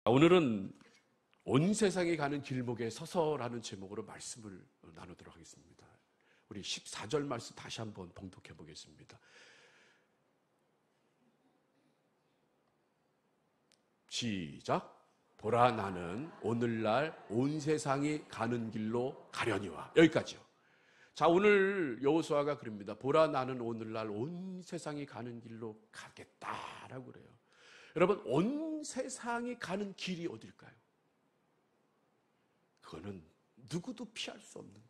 오늘은 온 세상이 가는 길목에 서서라는 제목으로 말씀을 나누도록 하겠습니다. 우리 14절 말씀 다시 한번 봉독해 보겠습니다. 시작. 보라, 나는 오늘날 온 세상이 가는 길로 가려니와. 여기까지요. 자, 오늘 여호수아가 그럽니다. 보라, 나는 오늘날 온 세상이 가는 길로 가겠다라고 그래요. 여러분, 온 세상이 가는 길이 어딜까요? 그거는 누구도 피할 수 없는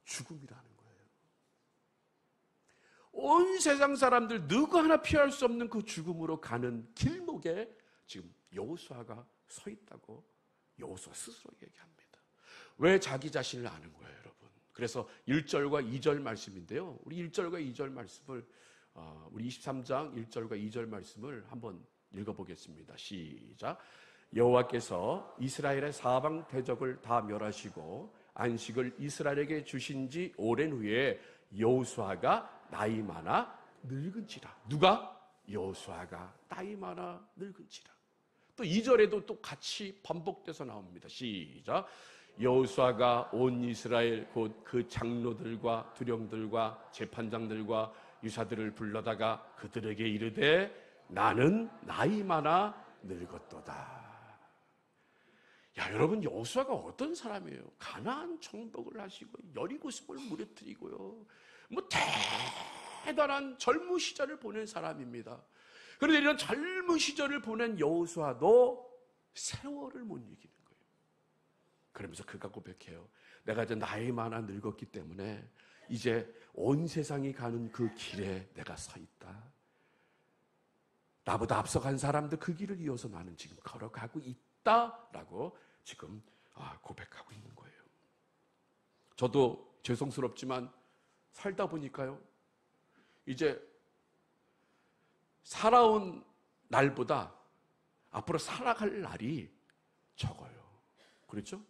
죽음이라는 거예요. 온 세상 사람들 누구 하나 피할 수 없는 그 죽음으로 가는 길목에 지금 여호수아가 서 있다고 여호수아 스스로 얘기합니다. 왜 자기 자신을 아는 거예요, 여러분? 그래서 1절과 2절 말씀인데요. 우리 1절과 2절 말씀을 우리 23장 1절과 2절 말씀을 한번 읽어보겠습니다. 시작. 여호와께서 이스라엘의 사방 대적을 다 멸하시고 안식을 이스라엘에게 주신 지 오랜 후에 여호수아가 나이 많아 늙은지라. 누가? 여호수아가 나이 많아 늙은지라. 또 2절에도 또 같이 반복돼서 나옵니다. 시작. 여호수아가 온 이스라엘 곧 그 장로들과 두령들과 재판장들과 유사들을 불러다가 그들에게 이르되 나는 나이 많아 늙었도다. 야, 여러분, 여호수아가 어떤 사람이에요? 가나안 정복을 하시고 여리고성을 무너뜨리고요. 뭐 대단한 젊은 시절을 보낸 사람입니다. 그런데 이런 젊은 시절을 보낸 여호수아도 세월을 못 이기는 거예요. 그러면서 그가 고백해요. 내가 이제 나이 많아 늙었기 때문에 이제 온 세상이 가는 그 길에 내가 서 있다. 나보다 앞서간 사람들 그 길을 이어서 나는 지금 걸어가고 있다라고 지금 고백하고 있는 거예요. 저도 죄송스럽지만 살다 보니까요, 이제 살아온 날보다 앞으로 살아갈 날이 적어요. 그렇죠?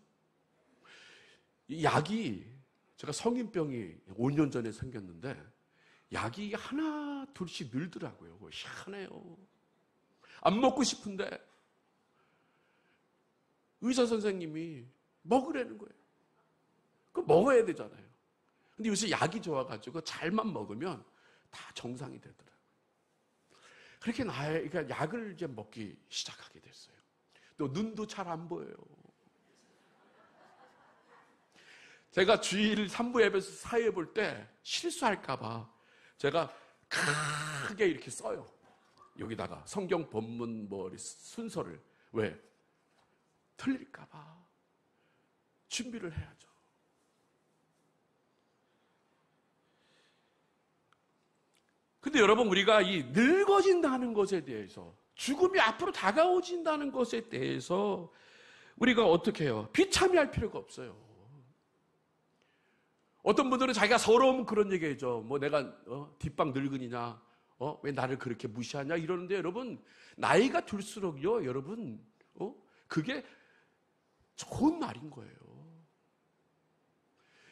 이 약이, 제가 성인병이 5년 전에 생겼는데 약이 하나 둘씩 늘더라고요. 희한해요. 안 먹고 싶은데 의사 선생님이 먹으라는 거예요. 그거 먹어야 되잖아요. 근데 요새 약이 좋아가지고 잘만 먹으면 다 정상이 되더라고요. 그렇게 그러니까 약을 이제 먹기 시작하게 됐어요. 또 눈도 잘 안 보여요. 제가 주일 3부 예배에서 사회 볼 때 실수할까봐 제가 크게 이렇게 써요. 여기다가 성경 본문 순서를. 왜? 틀릴까봐 준비를 해야죠. 근데 여러분, 우리가 이 늙어진다는 것에 대해서, 죽음이 앞으로 다가오진다는 것에 대해서 우리가 어떻게 해요? 비참해할 필요가 없어요. 어떤 분들은 자기가 서러우면 그런 얘기하죠. 뭐 내가 뒷방 늙은이냐, 왜 나를 그렇게 무시하냐 이러는데, 여러분, 나이가 들수록요, 여러분, 그게 좋은 말인 거예요.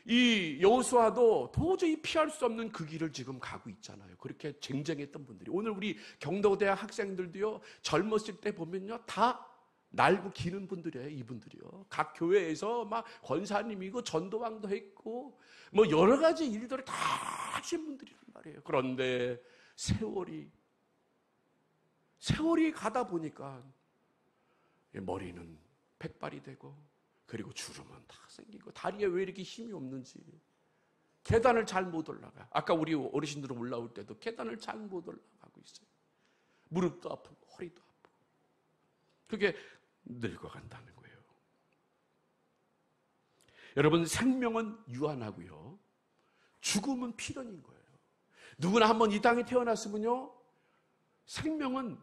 이 여호수아도 도저히 피할 수 없는 그 길을 지금 가고 있잖아요. 그렇게 쟁쟁했던 분들이, 오늘 우리 경도대학 학생들도요, 젊었을 때 보면요, 다 날고 기는 분들이에요. 이분들이요. 각 교회에서 막 권사님이고 전도왕도 했고 뭐 여러 가지 일들을 다 하신 분들이란 말이에요. 그런데 세월이 가다 보니까 머리는 백발이 되고, 그리고 주름은 다 생기고, 다리에 왜 이렇게 힘이 없는지, 계단을 잘 못 올라가요. 아까 우리 어르신들은 올라올 때도 계단을 잘 못 올라가고 있어요. 무릎도 아프고 허리도 아프고. 그게 늙어간다는 거예요. 여러분, 생명은 유한하고요, 죽음은 필연인 거예요. 누구나 한번 이 땅에 태어났으면요, 생명은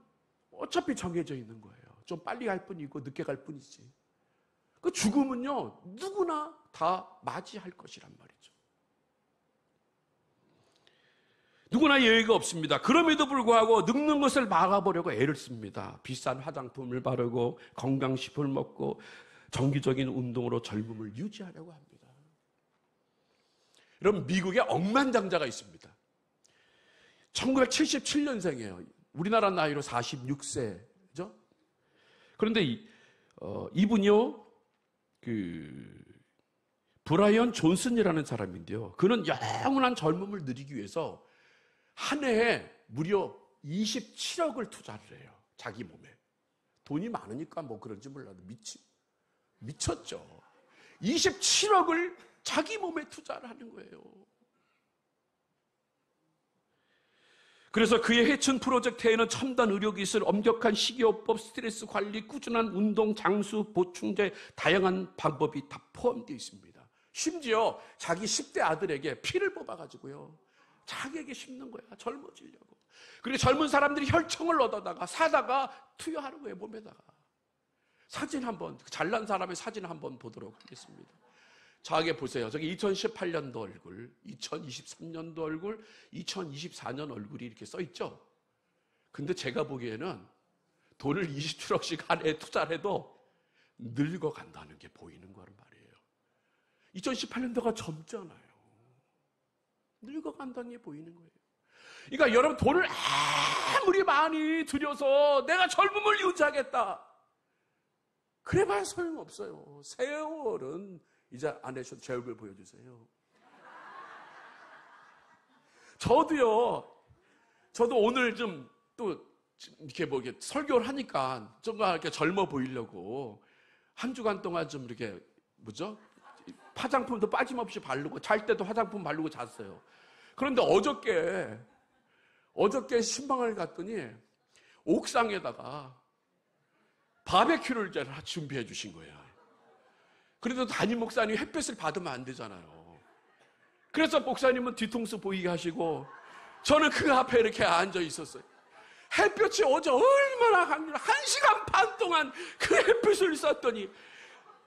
어차피 정해져 있는 거예요. 좀 빨리 갈 뿐이고 늦게 갈 뿐이지. 그 죽음은요, 누구나 다 맞이할 것이란 말이죠. 누구나 예외가 없습니다. 그럼에도 불구하고 늙는 것을 막아보려고 애를 씁니다. 비싼 화장품을 바르고 건강식품을 먹고 정기적인 운동으로 젊음을 유지하려고 합니다. 여러분, 미국에 억만장자가 있습니다. 1977년생이에요. 우리나라 나이로 46세죠? 그런데 이분이요, 브라이언 존슨이라는 사람인데요. 그는 영원한 젊음을 누리기 위해서 한 해에 무려 27억을 투자를 해요. 자기 몸에. 돈이 많으니까 뭐 그런지 몰라도 미쳤죠. 27억을 자기 몸에 투자를 하는 거예요. 그래서 그의 해춘 프로젝트에는 첨단 의료기술, 엄격한 식이요법, 스트레스 관리, 꾸준한 운동, 장수, 보충제, 다양한 방법이 다 포함되어 있습니다. 심지어 자기 10대 아들에게 피를 뽑아가지고요, 자기에게 심는 거야. 젊어지려고. 그리고 젊은 사람들이 혈청을 얻어다가 사다가 투여하는 거예요, 몸에다가. 사진 한번, 잘난 사람의 사진 한번 보도록 하겠습니다. 저에게 보세요. 저기 2018년도 얼굴, 2023년도 얼굴, 2024년 얼굴이 이렇게 써 있죠? 근데 제가 보기에는 돈을 27억씩 한 해 투자를 해도 늙어간다는 게 보이는 거란 말이에요. 2018년도가 젊잖아요. 늙어간다는 게 보이는 거예요. 그러니까 여러분, 돈을 아무리 많이 들여서 내가 젊음을 유지하겠다, 그래봐야 소용없어요. 세월은 이제 안 내셔도 제 얼굴 보여주세요. 저도 오늘 좀 또 이렇게 뭐 이렇게 설교를 하니까 좀 이렇게 젊어 보이려고 한 주간 동안 좀 이렇게 화장품도 빠짐없이 바르고, 잘 때도 화장품 바르고 잤어요. 그런데 어저께 신방을 갔더니 옥상에다가 바베큐를 이제 준비해 주신 거예요. 그래도 담임 목사님 햇볕을 받으면 안 되잖아요. 그래서 목사님은 뒤통수 보이게 하시고 저는 그 앞에 이렇게 앉아 있었어요. 햇볕이 어제 얼마나 강렬해. 1시간 반 동안 그 햇빛을 쐈더니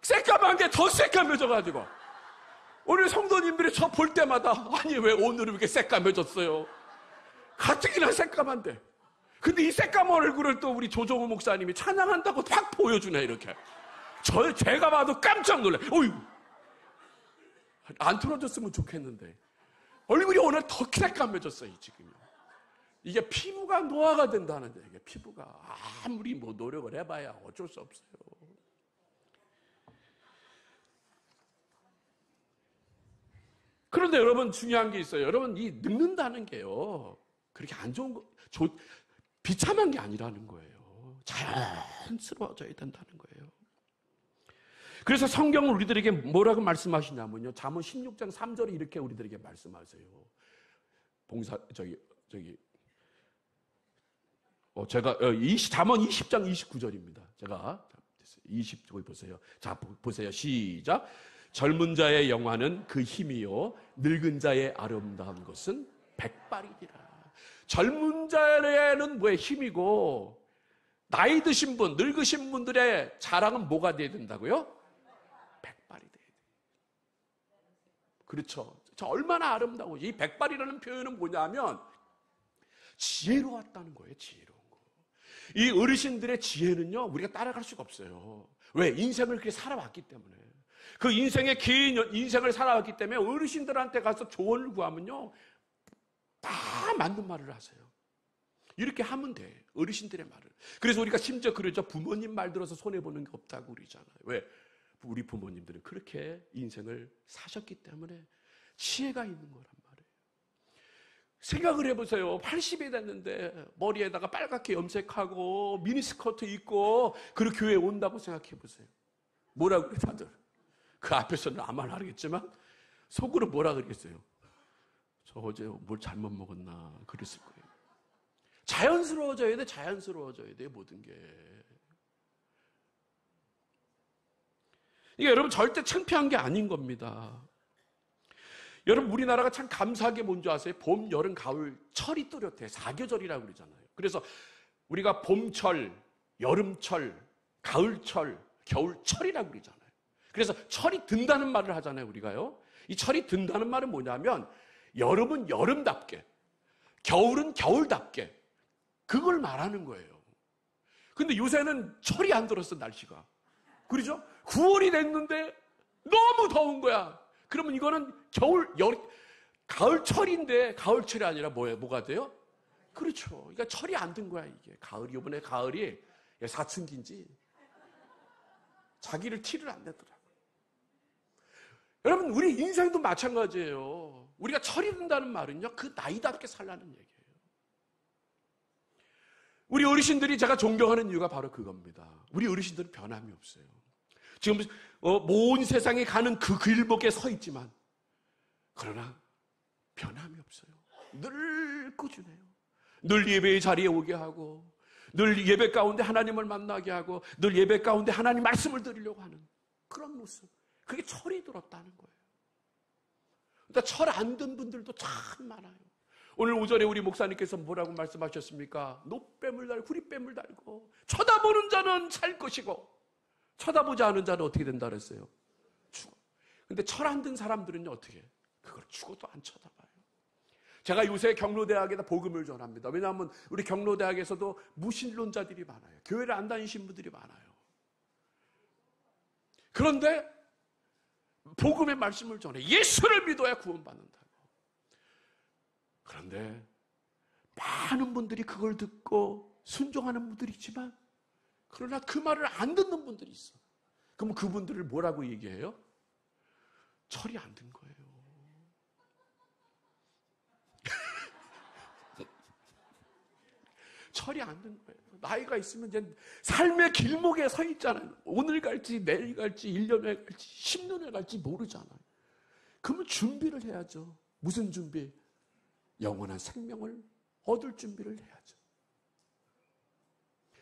새까만 게 더 새까매져가지고, 우리 성도님들이 저 볼 때마다 아니 왜 오늘은 이렇게 새까매졌어요? 가뜩이나 새까만데. 근데 이 새까만 얼굴을 또 우리 조정호 목사님이 찬양한다고 확 보여주네, 이렇게. 제가 봐도 깜짝 놀래. 어휴, 안 틀어졌으면 좋겠는데 얼굴이 오늘 더 새까매졌어요, 지금. 이게 피부가 노화가 된다는데, 이게 피부가 아무리 뭐 노력을 해봐야 어쩔 수 없어요. 그런데 여러분, 중요한 게 있어요. 여러분, 이 늙는다는 게요, 그렇게 안 좋은 거, 비참한 게 아니라는 거예요. 자연스러워져야 된다는 거예요. 그래서 성경은 우리들에게 뭐라고 말씀하시냐면요, 잠언 16장 3절에 이렇게 우리들에게 말씀하세요. 잠언 20장 29절입니다. 제가 20절 보세요. 자, 보세요. 시작. 젊은 자의 영화는 그 힘이요, 늙은 자의 아름다운 것은 백발이니라. 젊은 자에는 뭐의 힘이고, 나이 드신 분, 늙으신 분들의 자랑은 뭐가 돼야 된다고요? 백발이 돼야 돼요. 그렇죠. 저 얼마나 아름다워. 이 백발이라는 표현은 뭐냐면 지혜로웠다는 거예요. 지혜로운 거. 이 어르신들의 지혜는요, 우리가 따라갈 수가 없어요. 왜? 인생을 그렇게 살아왔기 때문에. 그 인생의 긴 인생을 살아왔기 때문에 어르신들한테 가서 조언을 구하면요, 다 맞는 말을 하세요. 이렇게 하면 돼, 어르신들의 말을. 그래서 우리가 심지어 그러죠. 부모님 말 들어서 손해보는 게 없다고 그러잖아요. 왜? 우리 부모님들은 그렇게 인생을 사셨기 때문에 지혜가 있는 거란 말이에요. 생각을 해보세요. 80이 됐는데 머리에다가 빨갛게 염색하고 미니스커트 입고 그리고 교회에 온다고 생각해보세요. 뭐라 그래 다들? 그 앞에서는 아마 안 하겠지만 속으로 뭐라 그러겠어요? 저 어제 뭘 잘못 먹었나 그랬을 거예요. 자연스러워져야 돼. 자연스러워져야 돼, 모든 게. 이게 여러분 절대 창피한 게 아닌 겁니다. 여러분, 우리나라가 참 감사한 게 뭔지 아세요? 봄, 여름, 가을, 철이 뚜렷해. 4계절이라고 그러잖아요. 그래서 우리가 봄철, 여름철, 가을철, 겨울철이라고 그러잖아요. 그래서 철이 든다는 말을 하잖아요, 우리가요. 이 철이 든다는 말은 뭐냐면 여름은 여름답게, 겨울은 겨울답게, 그걸 말하는 거예요. 근데 요새는 철이 안 들었어, 날씨가. 그렇죠? 9월이 됐는데 너무 더운 거야. 그러면 이거는 가을철인데 가을철이 아니라 뭐가 돼요? 그렇죠. 그러니까 철이 안 든 거야, 이게. 이번에 가을이 사춘기인지 자기를 티를 안 내더라고요. 여러분, 우리 인생도 마찬가지예요. 우리가 철이 든다는 말은요, 그 나이답게 살라는 얘기예요. 우리 어르신들이 제가 존경하는 이유가 바로 그겁니다. 우리 어르신들은 변함이 없어요. 지금 온 세상에 가는 그 길목에 서 있지만, 그러나 변함이 없어요. 늘 꾸준해요. 늘 예배의 자리에 오게 하고, 늘 예배 가운데 하나님을 만나게 하고, 늘 예배 가운데 하나님 말씀을 드리려고 하는 그런 모습. 그게 철이 들었다는 거예요. 그러니까 철 안 든 분들도 참 많아요. 오늘 오전에 우리 목사님께서 뭐라고 말씀하셨습니까? 노뱀을 달고 구리뱀을 달고 쳐다보는 자는 살 것이고 쳐다보지 않은 자는 어떻게 된다 그랬어요? 죽어. 근데 철 안 든 사람들은요 어떻게? 그걸 죽어도 안 쳐다봐요. 제가 요새 경로대학에다 복음을 전합니다. 왜냐하면 우리 경로대학에서도 무신론자들이 많아요. 교회를 안 다니신 분들이 많아요. 그런데 복음의 말씀을 전해. 예수를 믿어야 구원받는다고. 그런데 많은 분들이 그걸 듣고 순종하는 분들이 있지만, 그러나 그 말을 안 듣는 분들이 있어. 그럼 그분들을 뭐라고 얘기해요? 철이 안 든 거예요. 철이 안 든 거예요. 나이가 있으면 이제 삶의 길목에 서 있잖아요. 오늘 갈지 내일 갈지 1년 후에 갈지 10년 후에 갈지 모르잖아요. 그러면 준비를 해야죠. 무슨 준비? 영원한 생명을 얻을 준비를 해야죠.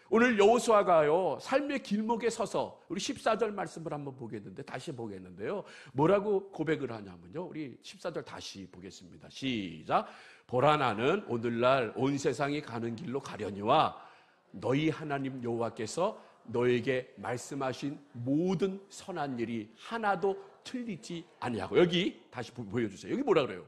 오늘 여호수아가요 삶의 길목에 서서 우리 14절 말씀을 한번 보겠는데, 다시 보겠는데요, 뭐라고 고백을 하냐면요, 우리 14절 다시 보겠습니다. 시작. 보라, 나는 오늘날 온 세상이 가는 길로 가려니와 너희 하나님 여호와께서 너에게 말씀하신 모든 선한 일이 하나도 틀리지 아니하고. 여기 다시 보여주세요. 여기 뭐라 그래요?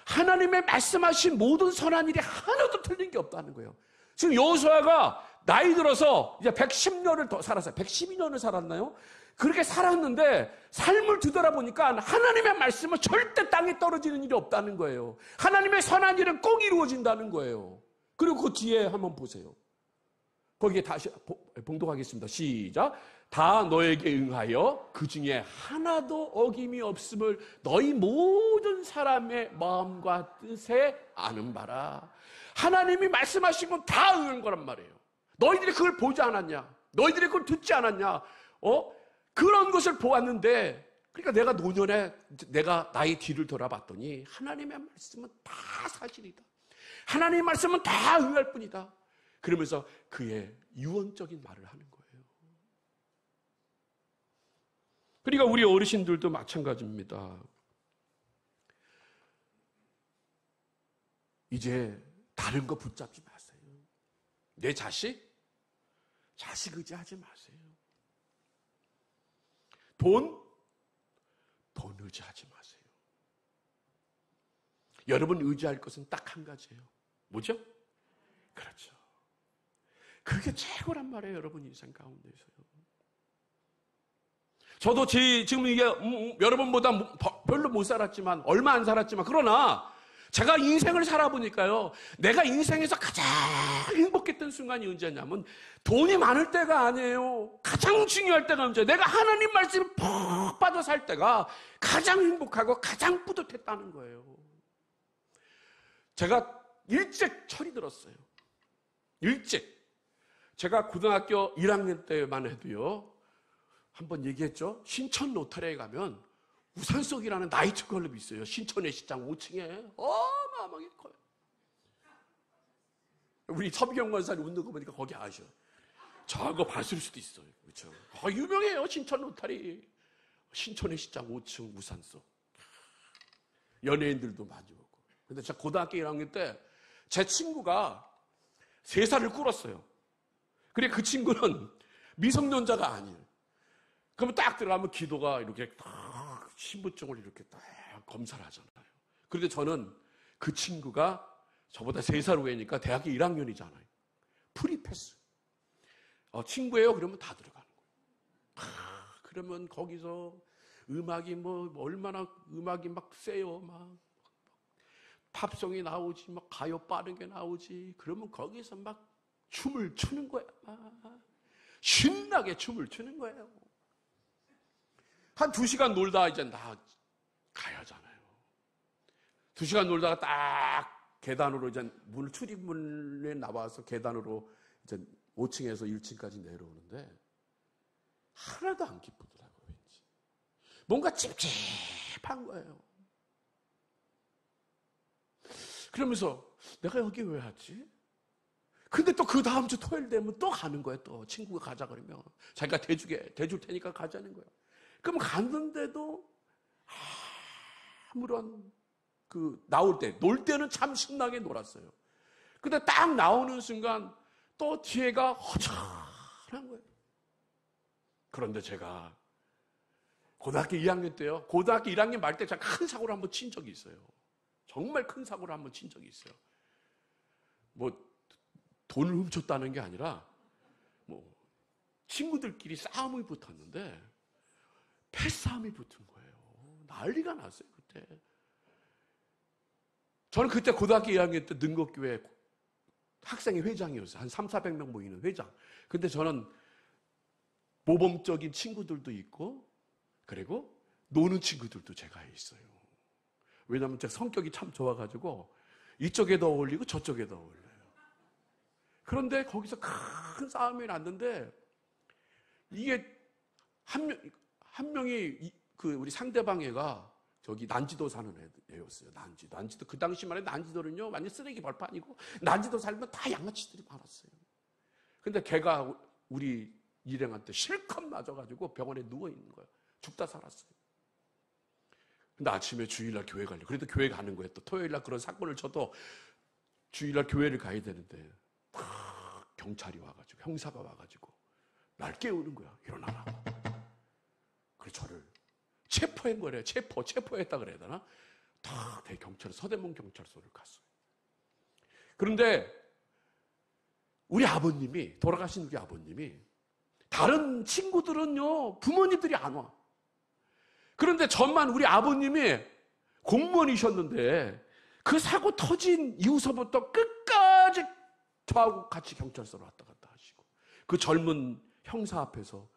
하나님의 말씀하신 모든 선한 일이 하나도 틀린 게 없다는 거예요. 지금 여호수아가 나이 들어서 이제 110년을 더 살았어요. 112년을 살았나요? 그렇게 살았는데 삶을 뒤돌아보니까 하나님의 말씀은 절대 땅에 떨어지는 일이 없다는 거예요. 하나님의 선한 일은 꼭 이루어진다는 거예요. 그리고 그 뒤에 한번 보세요. 거기에 다시 봉독하겠습니다. 시작. 다 너에게 응하여 그 중에 하나도 어김이 없음을 너희 모든 사람의 마음과 뜻에 아는 바라. 하나님이 말씀하신 건 다 응한 거란 말이에요. 너희들이 그걸 보지 않았냐? 너희들이 그걸 듣지 않았냐? 그런 것을 보았는데, 그러니까 내가 노년에 내가 나의 뒤를 돌아봤더니 하나님의 말씀은 다 사실이다. 하나님의 말씀은 다 응할 뿐이다. 그러면서 그의 유언적인 말을 하는 거예요. 그러니까 우리 어르신들도 마찬가지입니다. 이제 다른 거 붙잡지 마세요. 내 자식 의지하지 마세요. 돈 의지하지 마세요. 여러분 의지할 것은 딱 한 가지예요. 뭐죠? 그렇죠. 그게 최고란 말이에요, 여러분 인생 가운데서요. 저도 지금 이게 여러분보다 별로 못 살았지만, 얼마 안 살았지만, 그러나 제가 인생을 살아보니까요, 내가 인생에서 가장 행복했던 순간이 언제냐면 돈이 많을 때가 아니에요. 가장 중요할 때가 언제예요? 내가 하나님 말씀에 푹 빠져 살 때가 가장 행복하고 가장 뿌듯했다는 거예요. 제가 일찍 철이 들었어요. 일찍. 제가 고등학교 1학년 때만 해도요, 한번 얘기했죠. 신천 로터리에 가면 우산속이라는 나이트클럽이 있어요. 신천의 시장 5층에 어마어마하게 커요. 우리 서비경 권사님 웃는 거 보니까 거기 아셔. 저거 봤을 수도 있어요. 그렇죠? 유명해요. 신천 로터리. 신천의 시장 5층 우산속. 연예인들도 많이 오고. 근데 제가 고등학교 1학년 때 제 친구가 3살을 꿇었어요. 그래, 그 친구는 미성년자가 아니에요. 그러면 딱 들어가면 기도가 이렇게 딱 신분증을 이렇게 딱 검사를 하잖아요. 그런데 저는 그 친구가 저보다 3살 후에니까 대학교 1학년이잖아요. 프리패스. 친구예요? 그러면 다 들어가는 거예요. 그러면 거기서 음악이 얼마나 음악이 막 세요. 막 팝송이 나오지, 막 가요 빠르게 나오지. 그러면 거기서 막 춤을 추는 거야. 막 신나게 춤을 추는 거예요. 한 2시간 놀다 이제 나 가야 하잖아요. 2시간 놀다가 딱 계단으로 이제 출입문에 나와서 계단으로 이제 5층에서 1층까지 내려오는데 하나도 안 기쁘더라고요, 왠지. 뭔가 찝찝한 거예요. 그러면서 내가 여기 왜 왔지? 근데 또 그 다음 주 토요일 되면 또 가는 거예요. 또 친구가 가자 그러면 자기가 대줄 테니까 가자는 거예요. 그럼 갔는데도 아무런 나올 때, 놀 때는 참 신나게 놀았어요. 근데 딱 나오는 순간 또 뒤에가 허전한 거예요. 그런데 제가 고등학교 2학년 때요. 고등학교 1학년 말 때 제가 큰 사고를 한번 친 적이 있어요. 정말 큰 사고를 한번 친 적이 있어요. 뭐 돈을 훔쳤다는 게 아니라 뭐 친구들끼리 싸움이 붙었는데 패싸움이 붙은 거예요. 난리가 났어요, 그때. 저는 그때 고등학교 2학년 때 능곡교회 학생회 회장이었어요. 한 300~400명 모이는 회장. 근데 저는 모범적인 친구들도 있고 그리고 노는 친구들도 제가 있어요. 왜냐하면 제가 성격이 참 좋아가지고 이쪽에도 어울리고 저쪽에도 어울려요. 그런데 거기서 큰 싸움이 났는데 이게 한 명이 우리 상대방 애가 저기 난지도 사는 애였어요. 난지도. 그 당시만 해도 난지도는요, 완전 쓰레기 벌판이고, 난지도 살면 다 양아치들이 많았어요. 근데 걔가 우리 일행한테 실컷 맞아가지고 병원에 누워있는 거예요. 죽다 살았어요. 근데 아침에 주일날 교회 가려고. 그래도 교회 가는 거예요. 또 토요일날 그런 사건을 쳐도 주일날 교회를 가야 되는데, 경찰이 와가지고, 형사가 와가지고, 날 깨우는 거야. 일어나라. 그래서 저를 체포한 거래요. 체포했다 그래야 되나? 다 대경찰, 서대문 경찰서를 갔어요. 그런데 우리 아버님이, 돌아가신 우리 아버님이, 다른 친구들은요, 부모님들이 안 와. 그런데 저만 우리 아버님이 공무원이셨는데, 그 사고 터진 이후서부터 끝까지 저하고 같이 경찰서로 왔다 갔다 하시고, 그 젊은 형사 앞에서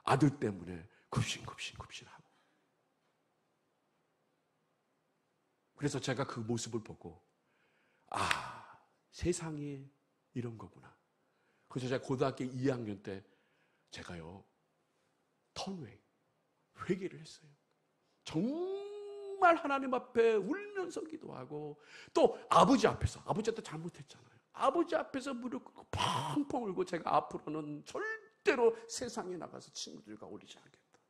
아들 때문에 굽신하고. 그래서 제가 그 모습을 보고, 세상이 이런 거구나. 그래서 제가 고등학교 2학년 때 제가요, 회개를 했어요. 정말 하나님 앞에 울면서 기도하고, 또 아버지한테 잘못했잖아요. 아버지 앞에서 무릎 꿇고 펑펑 울고, 제가 앞으로는 절대로 세상에 나가서 친구들과 어울리지 않겠다.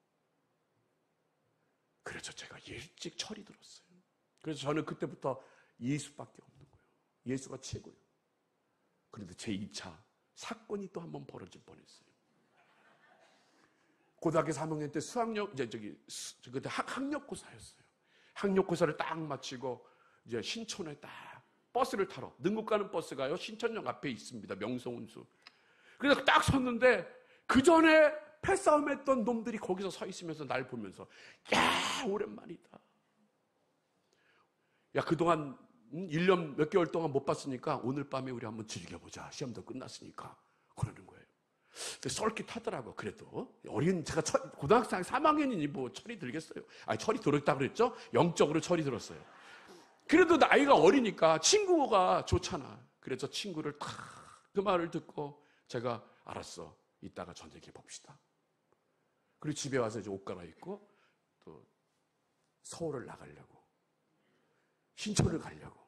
그래서 제가 일찍 철이 들었어요. 그래서 저는 그때부터 예수밖에 없는 거예요. 예수가 최고예요. 그런데 제 2차 사건이 또 한 번 벌어질 뻔했어요. 고등학교 3학년 때 그때 학력고사였어요. 학력고사를 딱 마치고 이제 신촌에 딱 버스를 타러, 능곡 가는 버스가요, 신천역 앞에 있습니다. 명성운수. 그래서 딱 섰는데 그 전에 패싸움했던 놈들이 거기서 서 있으면서 날 보면서, 야, 오랜만이다. 야, 그동안 1년 몇 개월 동안 못 봤으니까 오늘 밤에 우리 한번 즐겨보자. 시험도 끝났으니까. 그러는 거예요. 썰깃하더라고. 그래도 제가 고등학생 3학년이니 뭐 철이 들겠어요. 철이 들었다 그랬죠? 영적으로 철이 들었어요. 그래도 나이가 어리니까 친구가 좋잖아. 그래서 친구를 그 말을 듣고 제가, 알았어, 이따가 저녁에 봅시다. 그리고 집에 와서 이제 옷 갈아입고 또 서울을 나가려고, 신촌을 가려고.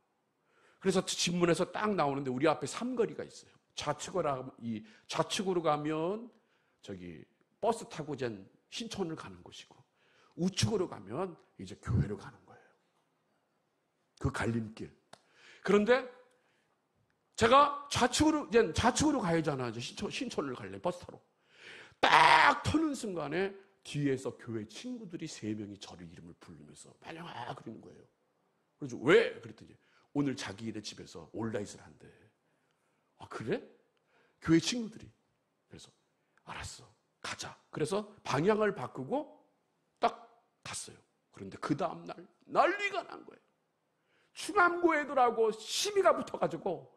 그래서 집문에서 딱 나오는데 우리 앞에 삼거리가 있어요. 좌측으로 가면 저기 버스 타고 이제 신촌을 가는 곳이고, 우측으로 가면 이제 교회로 가는 거예요. 그 갈림길. 그런데 제가 좌측으로 가야잖아. 이제 신촌을 가려면 버스 타러. 딱 터는 순간에 뒤에서 교회 친구들이 3명이 저를 이름을 부르면서 빨리 그러는 거예요. 그래서 왜? 그랬더니 오늘 자기네 집에서 온라인을 한대. 그래? 교회 친구들이. 그래서 알았어, 가자. 그래서 방향을 바꾸고 딱 갔어요. 그런데 그 다음날 난리가 난 거예요. 충암고 애들하고 시비가 붙어가지고.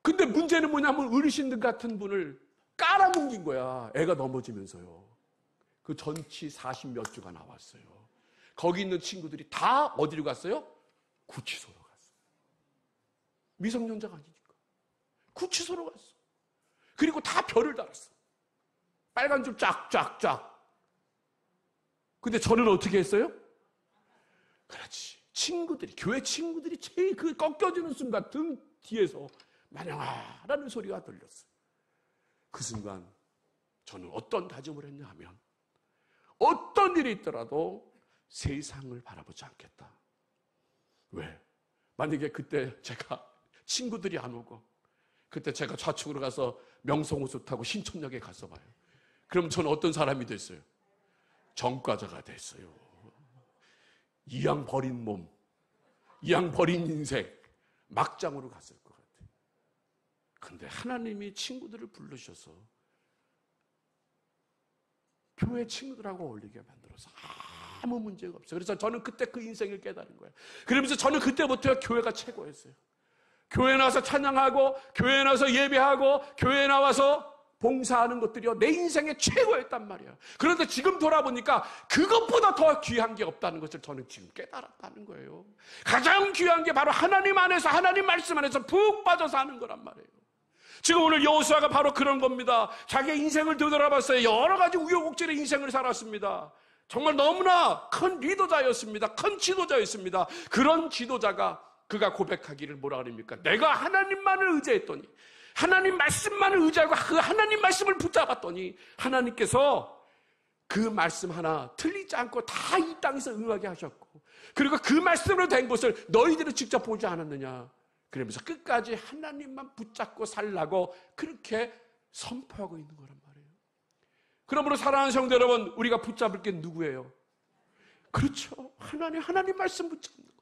근데 문제는 뭐냐면 어르신들 같은 분을 깔아뭉긴 거야. 애가 넘어지면서요. 그 전치 40몇 주가 나왔어요. 거기 있는 친구들이 다 어디로 갔어요? 구치소로 갔어요. 미성년자가 아니니까. 구치소로 갔어. 그리고 다 별을 달았어. 빨간 줄 쫙쫙쫙. 근데 저는 어떻게 했어요? 그렇지. 친구들이, 교회 친구들이 제일 그 꺾여지는 순간 등 뒤에서 만영아라는 소리가 들렸어요. 그 순간 저는 어떤 다짐을 했냐 하면 어떤 일이 있더라도 세상을 바라보지 않겠다. 왜? 만약에 그때 제가 친구들이 안 오고 그때 제가 좌측으로 가서 명성호수 타고 신촌역에 가서 봐요. 그럼 저는 어떤 사람이 됐어요? 전과자가 됐어요. 이양 버린 몸, 이양 버린 인생, 막장으로 갔을 것 같아요. 근데 하나님이 친구들을 부르셔서 교회 친구들하고 어울리게 만들어서 아무 문제가 없어요. 그래서 저는 그때 그 인생을 깨달은 거예요. 그러면서 저는 그때부터 교회가 최고였어요. 교회 나와서 찬양하고, 교회 나와서 예배하고, 교회 나와서 봉사하는 것들이요, 내 인생의 최고였단 말이에요. 그런데 지금 돌아보니까 그것보다 더 귀한 게 없다는 것을 저는 지금 깨달았다는 거예요. 가장 귀한 게 바로 하나님 안에서, 하나님 말씀 안에서 푹 빠져 사는 거란 말이에요. 지금 오늘 여호수아가 바로 그런 겁니다. 자기의 인생을 되돌아봤어요. 여러 가지 우여곡절의 인생을 살았습니다. 정말 너무나 큰 리더자였습니다. 큰 지도자였습니다. 그런 지도자가 그가 고백하기를 뭐라 그럽니까? 내가 하나님만을 의지했더니, 하나님 말씀만을 의지하고 그 하나님 말씀을 붙잡았더니 하나님께서 그 말씀 하나 틀리지 않고 다 이 땅에서 응하게 하셨고, 그리고 그 말씀으로 된 것을 너희들은 직접 보지 않았느냐. 그러면서 끝까지 하나님만 붙잡고 살라고 그렇게 선포하고 있는 거란 말이에요. 그러므로 사랑하는 성도 여러분, 우리가 붙잡을 게 누구예요? 그렇죠. 하나님 말씀 붙잡는 거예요.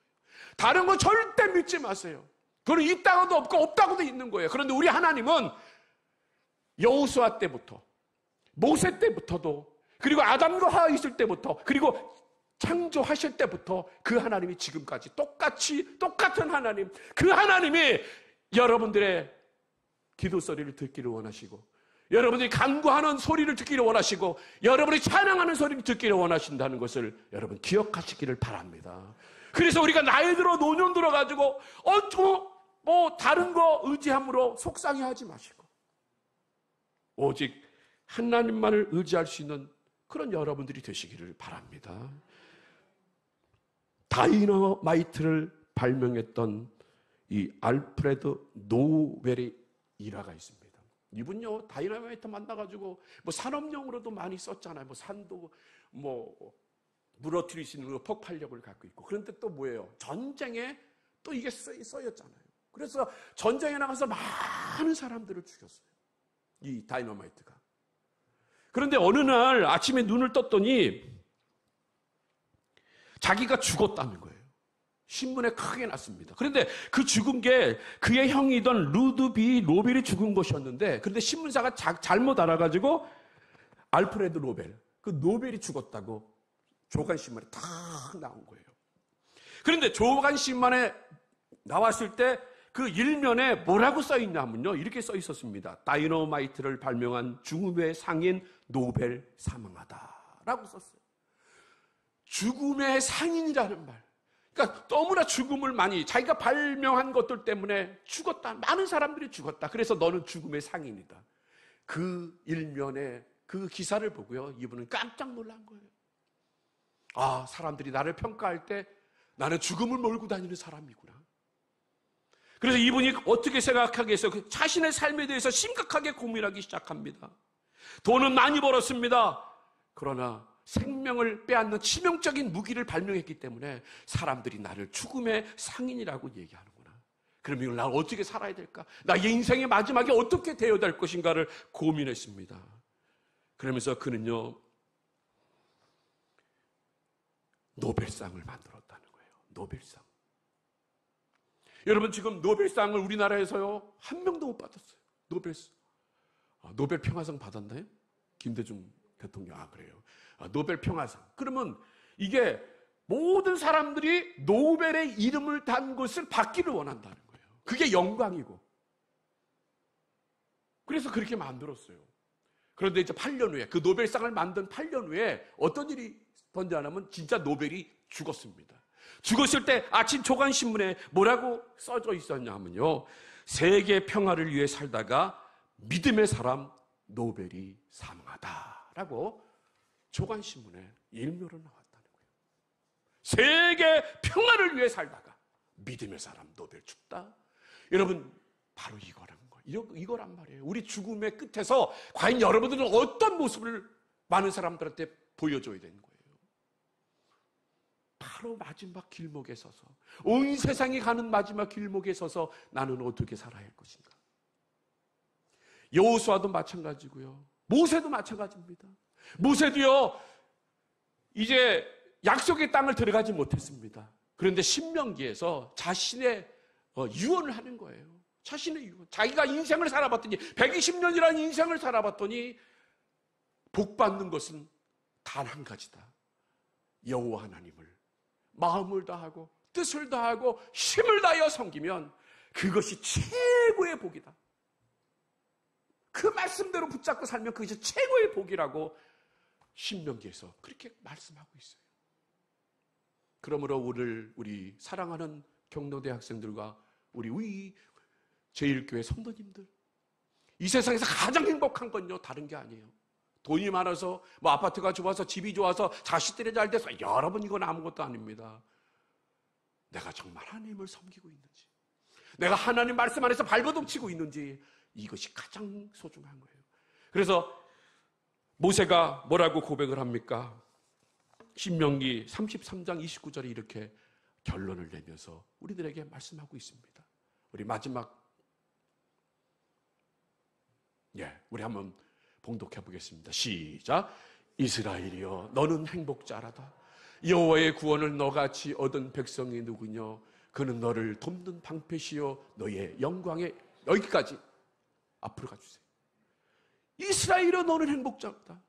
다른 거 절대 믿지 마세요. 그건 있다고도 없고 없다고도 있는 거예요. 그런데 우리 하나님은 여호수아 때부터, 모세 때부터도, 그리고 아담과 하와 있을 때부터, 그리고 창조하실 때부터 그 하나님이 지금까지 똑같은 하나님, 그 하나님이 여러분들의 기도 소리를 듣기를 원하시고, 여러분들이 간구하는 소리를 듣기를 원하시고, 여러분이 찬양하는 소리를 듣기를 원하신다는 것을 여러분 기억하시기를 바랍니다. 그래서 우리가 나이 들어 노년 들어가지고 다른 거 의지함으로 속상해하지 마시고, 오직 하나님만을 의지할 수 있는 그런 여러분들이 되시기를 바랍니다. 다이너마이트를 발명했던 이 알프레드 노벨의 일화가 있습니다. 이분요, 다이너마이트 만나가지고 산업용으로도 많이 썼잖아요. 산도 무너뜨릴 수 있는 폭발력을 갖고 있고. 그런데 또 뭐예요? 전쟁에 또 이게 쓰였잖아요. 그래서 전쟁에 나가서 많은 사람들을 죽였어요, 이 다이너마이트가. 그런데 어느 날 아침에 눈을 떴더니 자기가 죽었다는 거예요. 신문에 크게 났습니다. 그런데 그 죽은 게 그의 형이던 루드비 노벨이 죽은 것이었는데, 그런데 신문사가 잘못 알아가지고 알프레드 노벨, 그 노벨이 죽었다고 조간신문에 다 나온 거예요. 그런데 조간신문에 나왔을 때 그 일면에 뭐라고 써있냐면요, 이렇게 써있었습니다. 다이너마이트를 발명한 죽음의 상인 노벨 사망하다라고 썼어요. 죽음의 상인이라는 말. 그러니까 너무나 죽음을 많이, 자기가 발명한 것들 때문에 죽었다, 많은 사람들이 죽었다, 그래서 너는 죽음의 상인이다. 그 일면에 그 기사를 보고요, 이분은 깜짝 놀란 거예요. 아, 사람들이 나를 평가할 때 나는 죽음을 몰고 다니는 사람이구나. 그래서 이분이 어떻게 생각하겠어요? 자신의 삶에 대해서 심각하게 고민하기 시작합니다. 돈은 많이 벌었습니다. 그러나 생명을 빼앗는 치명적인 무기를 발명했기 때문에 사람들이 나를 죽음의 상인이라고 얘기하는구나. 그럼 이걸 난 어떻게 살아야 될까? 나의 인생의 마지막에 어떻게 되어야 될 것인가를 고민했습니다. 그러면서 그는요, 노벨상을 만들었다는 거예요. 노벨상. 여러분, 지금 노벨상을 우리나라에서요, 한 명도 못 받았어요. 노벨상. 노벨 평화상 받았나요? 김대중 대통령. 그래요. 노벨 평화상. 그러면 이게 모든 사람들이 노벨의 이름을 단 것을 받기를 원한다는 거예요. 그게 영광이고. 그래서 그렇게 만들었어요. 그런데 이제 8년 후에, 그 노벨상을 만든 8년 후에 어떤 일이 번져나면 진짜 노벨이 죽었습니다. 죽었을 때 아침 조간신문에 뭐라고 써져 있었냐면요, 세계 평화를 위해 살다가 믿음의 사람 노벨이 사망하다라고 조간신문에 일면으로 나왔다는 거예요. 세계 평화를 위해 살다가 믿음의 사람 노벨 죽다. 여러분, 바로 이거란 말이에요. 우리 죽음의 끝에서 과연 여러분들은 어떤 모습을 많은 사람들한테 보여줘야 되는 거예요. 바로 마지막 길목에 서서, 온 세상이 가는 마지막 길목에 서서 나는 어떻게 살아야 할 것인가. 여호수아도 마찬가지고요, 모세도 마찬가지입니다. 모세도요, 이제 약속의 땅을 들어가지 못했습니다. 그런데 신명기에서 자신의 유언을 하는 거예요. 자신의 유언. 자기가 인생을 살아봤더니, 120년이라는 인생을 살아봤더니 복 받는 것은 단 한 가지다. 여호와 하나님을 마음을 다하고 뜻을 다하고 힘을 다하여 섬기면 그것이 최고의 복이다. 그 말씀대로 붙잡고 살면 그것이 최고의 복이라고 신명기에서 그렇게 말씀하고 있어요. 그러므로 오늘 우리 사랑하는 경로대 학생들과 우리 제1교회 성도님들, 이 세상에서 가장 행복한 건요, 다른 게 아니에요. 돈이 많아서, 뭐 아파트가 좋아서, 집이 좋아서, 자식들이 잘 돼서, 여러분, 이건 아무것도 아닙니다. 내가 정말 하나님을 섬기고 있는지, 내가 하나님 말씀 안에서 발버둥치고 있는지, 이것이 가장 소중한 거예요. 그래서 모세가 뭐라고 고백을 합니까? 신명기 33장 29절에 이렇게 결론을 내면서 우리들에게 말씀하고 있습니다. 우리 마지막, 우리 한번 봉독해 보겠습니다. 시작. 이스라엘이여, 너는 행복자라다. 여호와의 구원을 너같이 얻은 백성이 누구냐? 그는 너를 돕는 방패시요 너의 영광에, 여기까지 앞으로 가주세요. 이스라엘이여, 너는 행복자다.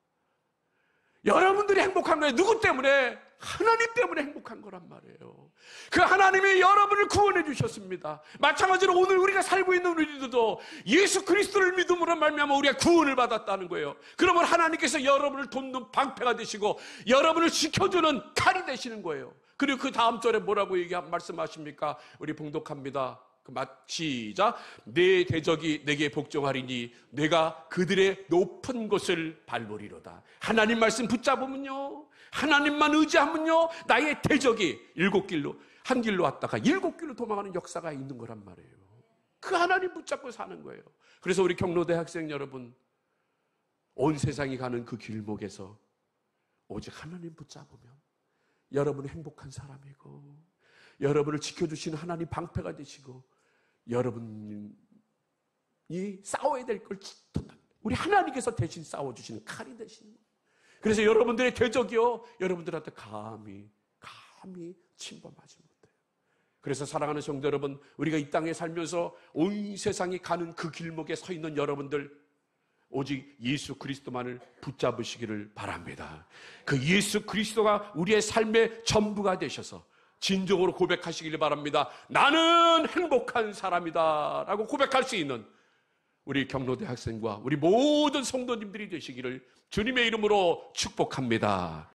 여러분들이 행복한 거예요. 누구 때문에? 하나님 때문에 행복한 거란 말이에요. 그 하나님이 여러분을 구원해 주셨습니다. 마찬가지로 오늘 우리가 살고 있는 우리들도 예수 그리스도를 믿음으로 말미암아 우리가 구원을 받았다는 거예요. 그러면 하나님께서 여러분을 돕는 방패가 되시고 여러분을 지켜주는 칼이 되시는 거예요. 그리고 그 다음 절에 뭐라고 말씀하십니까? 우리 봉독합니다. 시작. 내 대적이 내게 복종하리니 내가 그들의 높은 곳을 밟으리로다. 하나님 말씀 붙잡으면요, 하나님만 의지하면요, 나의 대적이 7길로, 한 길로 왔다가 7길로 도망가는 역사가 있는 거란 말이에요. 그 하나님 붙잡고 사는 거예요. 그래서 우리 경로대 학생 여러분, 온 세상이 가는 그 길목에서 오직 하나님 붙잡으면 여러분은 행복한 사람이고, 여러분을 지켜주시는 하나님 방패가 되시고, 여러분이 싸워야 될 걸 우리 하나님께서 대신 싸워주시는 칼이 되시는 거예요. 그래서 여러분들의 대적이요, 여러분들한테 감히 침범하지 못해요. 그래서 사랑하는 성도 여러분, 우리가 이 땅에 살면서 온 세상이 가는 그 길목에 서 있는 여러분들, 오직 예수 그리스도만을 붙잡으시기를 바랍니다. 그 예수 그리스도가 우리의 삶의 전부가 되셔서 진정으로 고백하시길 바랍니다. 나는 행복한 사람이다 라고 고백할 수 있는 우리 경로대 학생과 우리 모든 성도님들이 되시기를 주님의 이름으로 축복합니다.